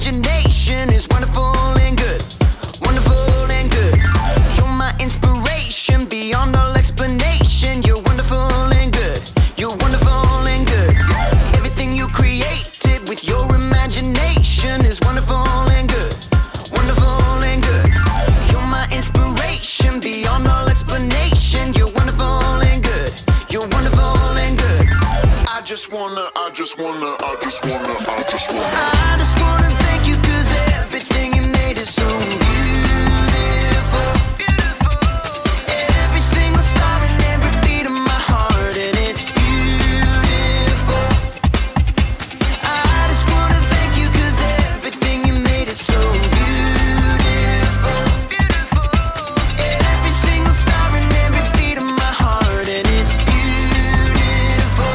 imagination is wonderful and good. Wonderful and good. You're my inspiration beyond all explanation. You're wonderful and good. You're wonderful and good. Everything you created with your imagination is wonderful and good. Wonderful and good. You're my inspiration beyond all explanation. You're wonderful and good. You're wonderful and good. I just wanna thank you 'cause everything you made is so beautiful. Every single star and every beat of my heart, and it's beautiful. I just wanna thank you 'cause everything you made is so beautiful. Every single star and every beat of my heart, and it's beautiful.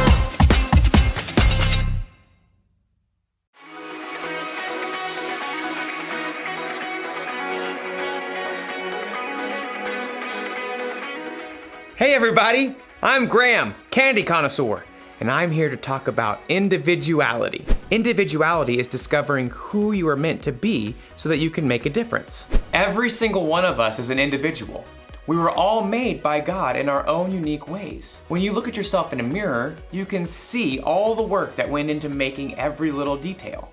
Hey everybody, I'm Graham, candy connoisseur, and I'm here to talk about individuality. Individuality is discovering who you are meant to be so that you can make a difference. Every single one of us is an individual. We were all made by God in our own unique ways. When you look at yourself in a mirror, you can see all the work that went into making every little detail.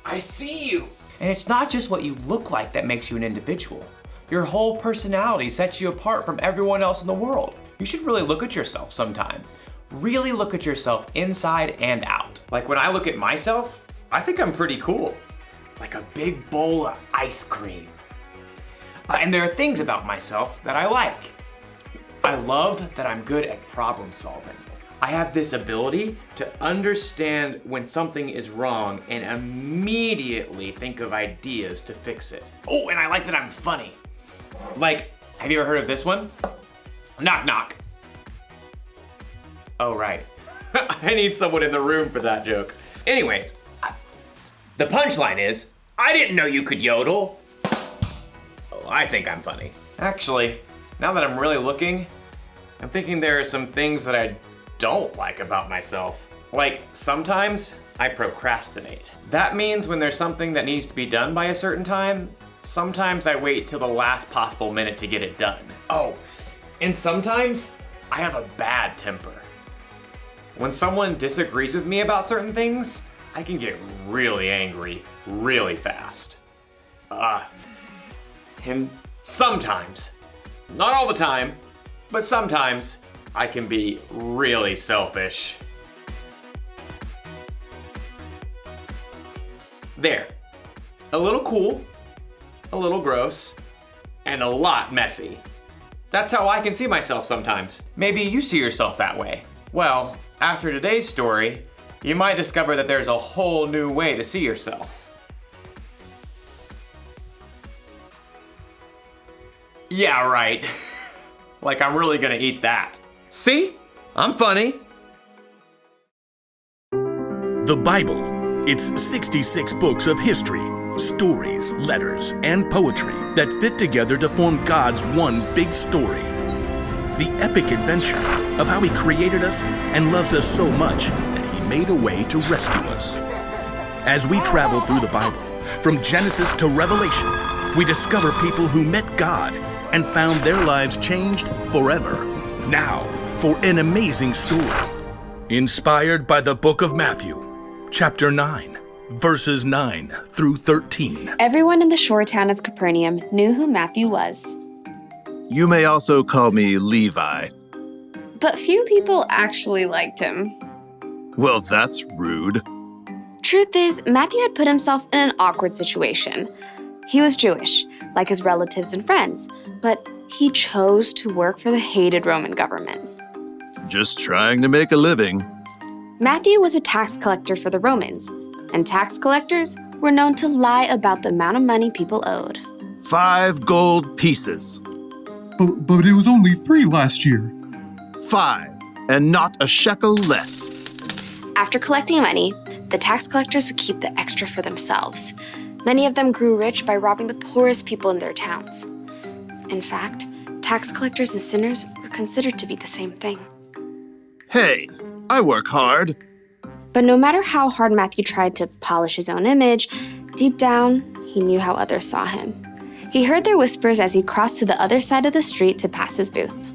I see you! And it's not just what you look like that makes you an individual. Your whole personality sets you apart from everyone else in the world. You should really look at yourself sometime. Really look at yourself inside and out. Like when I look at myself, I think I'm pretty cool. Like a big bowl of ice cream. And there are things about myself that I like. I love that I'm good at problem solving. I have this ability to understand when something is wrong and immediately think of ideas to fix it. Oh, and I like that I'm funny. Like, have you ever heard of this one? Knock, knock. Oh, right. I need someone in the room for that joke. Anyways, the punchline is, I didn't know you could yodel. Oh, I think I'm funny. Actually, now that I'm really looking, I'm thinking there are some things that I don't like about myself. Like, sometimes I procrastinate. That means when there's something that needs to be done by a certain time, sometimes I wait till the last possible minute to get it done. Oh, and sometimes I have a bad temper. When someone disagrees with me about certain things, I can get really angry really fast. And sometimes, not all the time, but sometimes I can be really selfish. There. A little cool, a little gross, and a lot messy. That's how I can see myself sometimes. Maybe you see yourself that way. Well, after today's story, you might discover that there's a whole new way to see yourself. Yeah, right. Like I'm really gonna eat that. See? I'm funny. The Bible. It's 66 books of history, stories, letters, and poetry that fit together to form God's one big story. The epic adventure of how He created us and loves us so much that He made a way to rescue us. As we travel through the Bible, from Genesis to Revelation, we discover people who met God and found their lives changed forever. Now, for an amazing story. Inspired by the book of Matthew, chapter 9, verses 9 through 13. Everyone in the shore town of Capernaum knew who Matthew was. You may also call me Levi. But few people actually liked him. Well, that's rude. Truth is, Matthew had put himself in an awkward situation. He was Jewish, like his relatives and friends, but he chose to work for the hated Roman government. Just trying to make a living. Matthew was a tax collector for the Romans, and tax collectors were known to lie about the amount of money people owed. 5 gold pieces. But it was only 3 last year. 5, and not a shekel less. After collecting money, the tax collectors would keep the extra for themselves. Many of them grew rich by robbing the poorest people in their towns. In fact, tax collectors and sinners were considered to be the same thing. Hey, I work hard. But no matter how hard Matthew tried to polish his own image, Deep down, he knew how others saw him. He heard their whispers as he crossed to the other side of the street to pass his booth.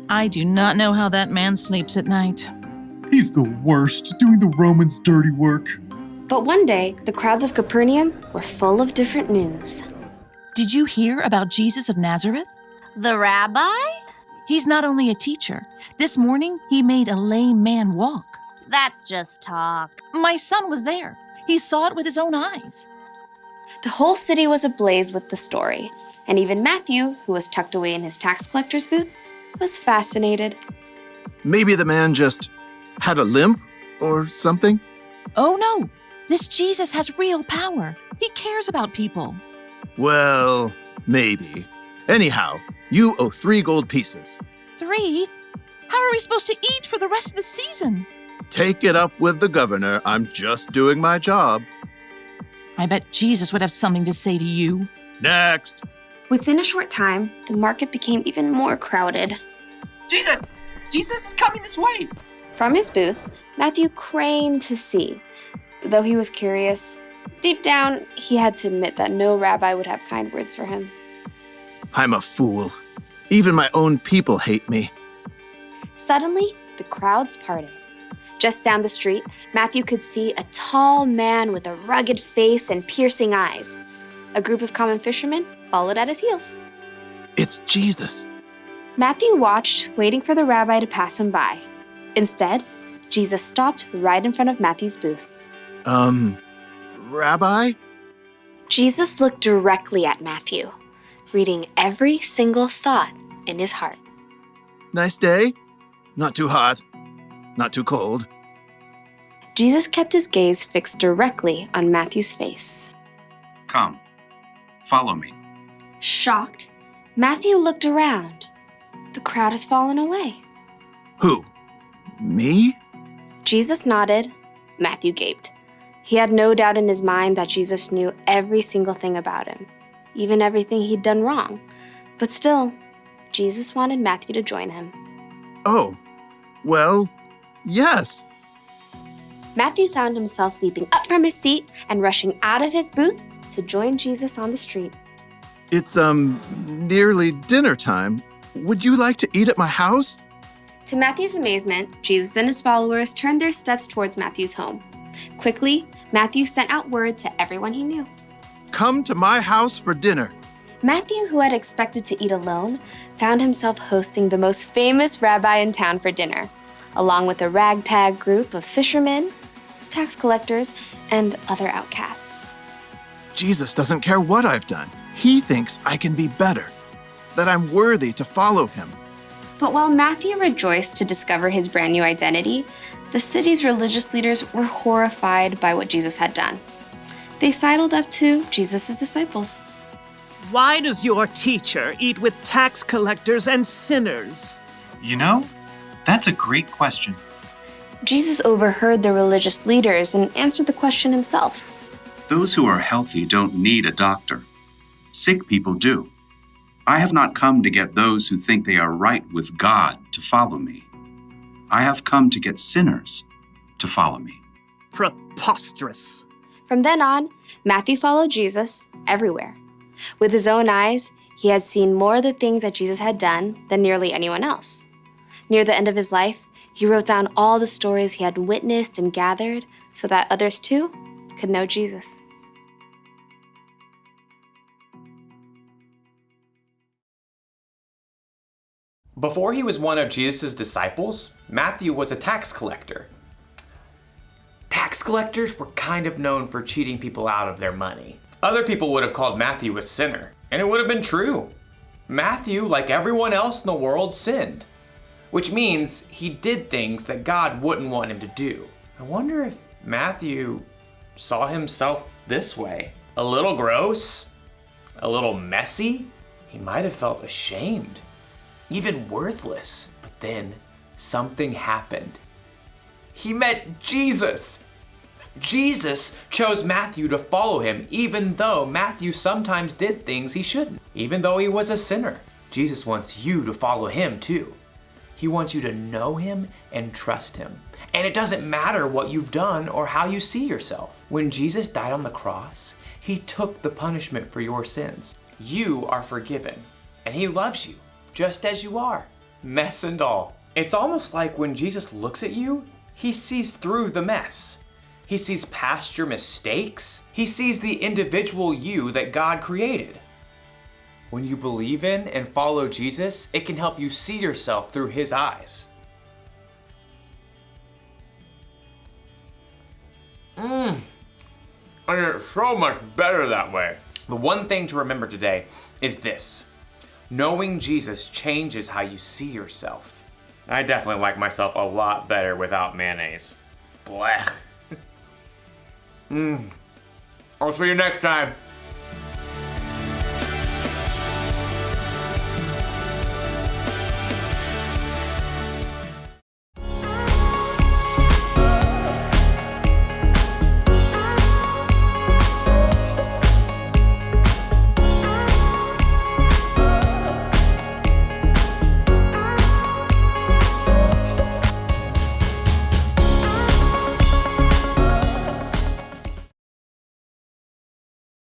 I do not know how that man sleeps at night. He's the worst, doing the Romans' dirty work. But one day, the crowds of Capernaum were full of different news. Did you hear about Jesus of Nazareth? The rabbi? He's not only a teacher. This morning, he made a lame man walk. That's just talk. My son was there. He saw it with his own eyes. The whole city was ablaze with the story, and even Matthew, who was tucked away in his tax collector's booth, was fascinated. Maybe the man just had a limp or something? Oh no, this Jesus has real power. He cares about people. Well, maybe. Anyhow, you owe 3 gold pieces. 3? How are we supposed to eat for the rest of the season? Take it up with the governor. I'm just doing my job. I bet Jesus would have something to say to you. Next. Within a short time, the market became even more crowded. Jesus! Jesus is coming this way! From his booth, Matthew craned to see. Though he was curious, deep down, he had to admit that no rabbi would have kind words for him. I'm a fool. Even my own people hate me. Suddenly, the crowds parted. Just down the street, Matthew could see a tall man with a rugged face and piercing eyes. A group of common fishermen followed at his heels. It's Jesus. Matthew watched, waiting for the rabbi to pass him by. Instead, Jesus stopped right in front of Matthew's booth. Rabbi? Jesus looked directly at Matthew, reading every single thought in his heart. Nice day? Not too hot. Not too cold. Jesus kept his gaze fixed directly on Matthew's face. Come, follow me. Shocked, Matthew looked around. The crowd has fallen away. Who? Me? Jesus nodded. Matthew gaped. He had no doubt in his mind that Jesus knew every single thing about him, even everything he'd done wrong. But still, Jesus wanted Matthew to join him. Oh, well, yes. Matthew found himself leaping up from his seat and rushing out of his booth to join Jesus on the street. It's, nearly dinner time. Would you like to eat at my house? To Matthew's amazement, Jesus and his followers turned their steps towards Matthew's home. Quickly, Matthew sent out word to everyone he knew. Come to my house for dinner. Matthew, who had expected to eat alone, found himself hosting the most famous rabbi in town for dinner, along with a ragtag group of fishermen, tax collectors, and other outcasts. Jesus doesn't care what I've done. He thinks I can be better, that I'm worthy to follow him. But while Matthew rejoiced to discover his brand new identity, the city's religious leaders were horrified by what Jesus had done. They sidled up to Jesus' disciples. Why does your teacher eat with tax collectors and sinners? You know, that's a great question. Jesus overheard the religious leaders and answered the question himself. Those who are healthy don't need a doctor. Sick people do. I have not come to get those who think they are right with God to follow me. I have come to get sinners to follow me. Preposterous. From then on, Matthew followed Jesus everywhere. With his own eyes, he had seen more of the things that Jesus had done than nearly anyone else. Near the end of his life, he wrote down all the stories he had witnessed and gathered so that others too could know Jesus. Before he was one of Jesus' disciples, Matthew was a tax collector. Tax collectors were kind of known for cheating people out of their money. Other people would have called Matthew a sinner, and it would have been true. Matthew, like everyone else in the world, sinned, which means he did things that God wouldn't want him to do. I wonder if Matthew saw himself this way. A little gross, a little messy. He might have felt ashamed, even worthless. But then something happened. He met Jesus. Jesus chose Matthew to follow him, even though Matthew sometimes did things he shouldn't. Even though he was a sinner, Jesus wants you to follow him too. He wants you to know him and trust him. And it doesn't matter what you've done or how you see yourself. When Jesus died on the cross, He took the punishment for your sins. You are forgiven, and He loves you just as you are, mess and all. It's almost like when Jesus looks at you, He sees through the mess. He sees past your mistakes. He sees the individual you that God created. When you believe in and follow Jesus, it can help you see yourself through His eyes. And it's so much better that way. The one thing to remember today is this. Knowing Jesus changes how you see yourself. I definitely like myself a lot better without mayonnaise. Blech. I'll see you next time.